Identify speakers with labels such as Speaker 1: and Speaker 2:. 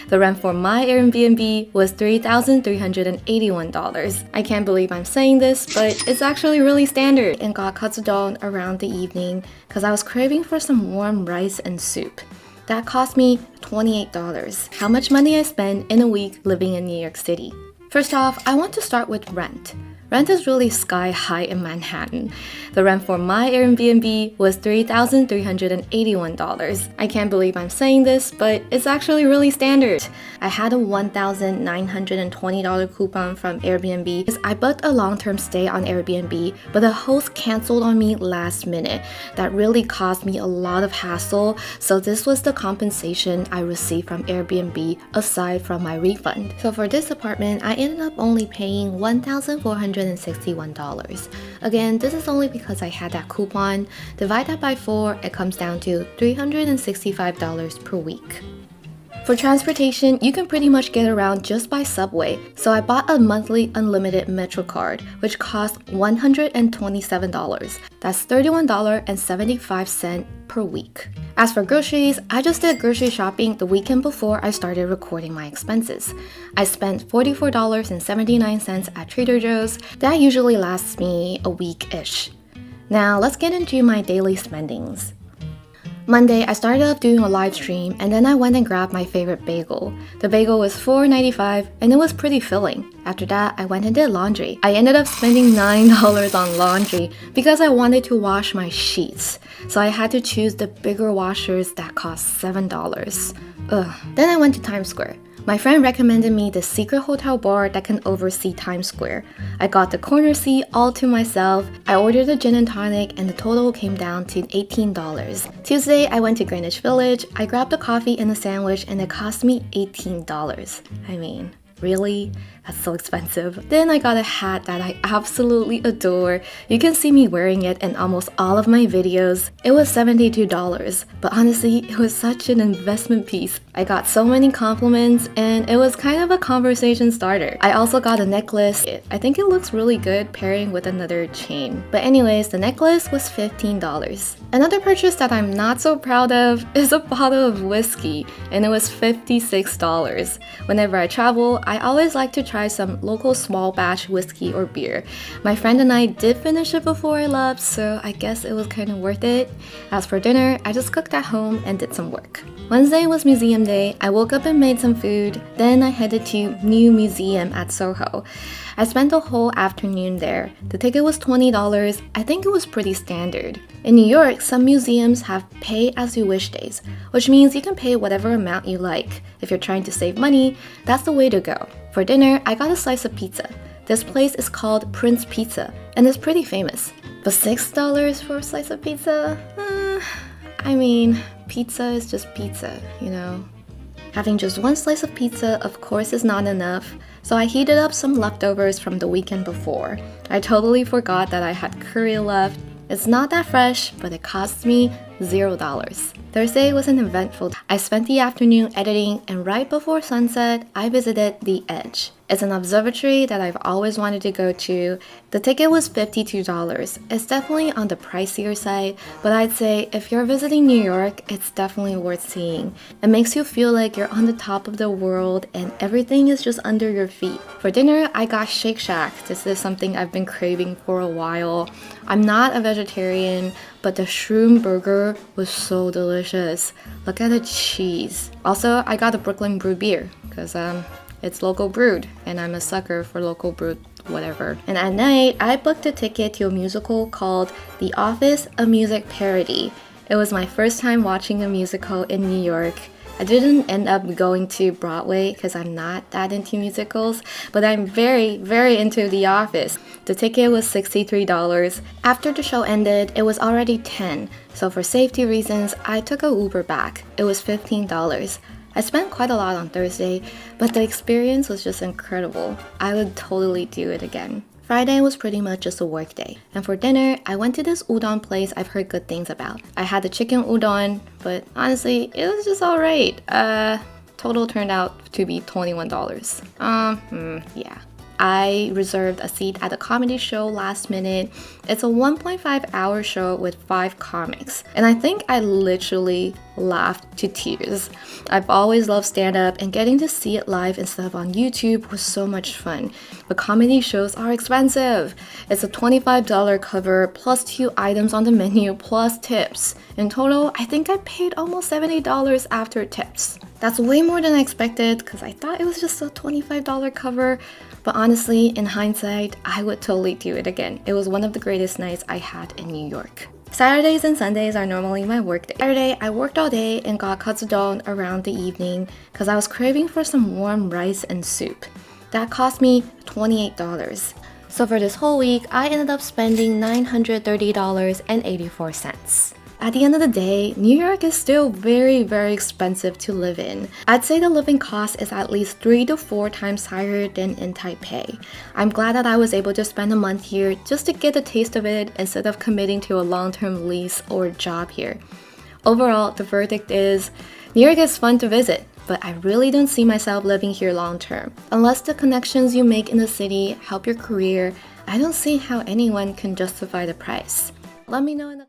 Speaker 1: The rent for my Airbnb was $3,381. I can't believe I'm saying this, but it's actually really standard and got katsudon around the evening because I was craving for some warm rice and soup. That cost me $28. How much money I spend in a week living in New York City. First off, I want to start with rent. Rent is really sky high in Manhattan. The rent for my Airbnb was $3,381. I can't believe I'm saying this, but it's actually really standard. I had a $1,920 coupon from Airbnb because I booked a long-term stay on Airbnb, but the host canceled on me last minute. That really caused me a lot of hassle, so this was the compensation I received from Airbnb aside from my refund. So for this apartment, I ended up only paying $1,461. Again, this is only because I had that coupon. Divide that by 4, it comes down to $365 per week. For transportation, you can pretty much get around just by subway, so I bought a monthly unlimited Metro card, which cost $127. That's $31.75 per week. As for groceries, I just did grocery shopping the weekend before I started recording my expenses. I spent $44.79 at Trader Joe's. That usually lasts me a week-ish. Now let's get into my daily spendings. Monday, I started off doing a live stream and then I went and grabbed my favorite bagel. The bagel was $4.95 and it was pretty filling. After that, I went and did laundry. I ended up spending $9 on laundry because I wanted to wash my sheets. So I had to choose the bigger washers that cost $7. Then I went to Times Square. My friend recommended me the secret hotel bar that can oversee Times Square. I got the corner seat all to myself. I ordered a gin and tonic and the total came down to $18. Tuesday, I went to Greenwich Village. I grabbed a coffee and a sandwich and it cost me $18. I mean, really? That's so expensive. Then I got a hat that I absolutely adore. You can see me wearing it in almost all of my videos. It was $72, but honestly, it was such an investment piece. I got so many compliments and it was kind of a conversation starter. I also got a necklace. I think it looks really good pairing with another chain. But anyways, the necklace was $15. Another purchase that I'm not so proud of is a bottle of whiskey, and it was $56. Whenever I travel, I always like to try some local small batch whiskey or beer. My friend and I did finish it before I left, so I guess it was kind of worth it. As for dinner, I just cooked at home and did some work. Wednesday was museum day. I woke up and made some food. Then I headed to New Museum at Soho. I spent the whole afternoon there. The ticket was $20. I think it was pretty standard. In New York, some museums have pay as you wish days, which means you can pay whatever amount you like. If you're trying to save money, that's the way to go. For dinner, I got a slice of pizza. This place is called Prince Pizza, and it's pretty famous. But $6 for a slice of pizza? I mean, pizza is just pizza, you know? Having just one slice of pizza, of course, is not enough, so I heated up some leftovers from the weekend before. I totally forgot that I had curry left. It's not that fresh, but it cost me $0. Thursday was an eventful day. I spent the afternoon editing, and right before sunset, I visited The Edge. It's an observatory that I've always wanted to go to. The ticket was $52. It's definitely on the pricier side, but I'd say if you're visiting New York, it's definitely worth seeing. It makes you feel like you're on the top of the world and everything is just under your feet. For dinner, I got Shake Shack. This is something I've been craving for a while. I'm not a vegetarian, but the shroom burger was so delicious. Look at the cheese. Also, I got a Brooklyn Brew beer because it's local brewed, and I'm a sucker for local brewed whatever. And at night, I booked a ticket to a musical called The Office, a music parody. It was my first time watching a musical in New York. I didn't end up going to Broadway because I'm not that into musicals, but I'm very, very into The Office. The ticket was $63. After the show ended, it was already 10, so for safety reasons, I took a Uber back. It was $15. I spent quite a lot on Thursday, but the experience was just incredible. I would totally do it again. Friday was pretty much just a work day. And for dinner, I went to this udon place I've heard good things about. I had the chicken udon, but honestly, it was just alright. Total turned out to be $21. Yeah. I reserved a seat at the comedy show last minute. It's a 1.5-hour show with 5 comics, and I think I literally laughed to tears. I've always loved stand-up, and getting to see it live instead of on YouTube was so much fun. But comedy shows are expensive. It's a $25 cover plus 2 items on the menu plus tips. In total, I think I paid almost $70 after tips. That's way more than I expected because I thought it was just a $25 cover. But honestly, in hindsight, I would totally do it again. It was one of the greatest nights I had in New York. Saturdays and Sundays are normally my work day. Saturday, I worked all day and got katsudon around the evening because I was craving for some warm rice and soup. That cost me $28. So for this whole week, I ended up spending $930.84. At the end of the day, New York is still very, very expensive to live in. I'd say the living cost is at least 3 to 4 times higher than in Taipei. I'm glad that I was able to spend a month here just to get a taste of it instead of committing to a long-term lease or job here. Overall, the verdict is, New York is fun to visit, but I really don't see myself living here long-term. Unless the connections you make in the city help your career, I don't see how anyone can justify the price. Let me know in the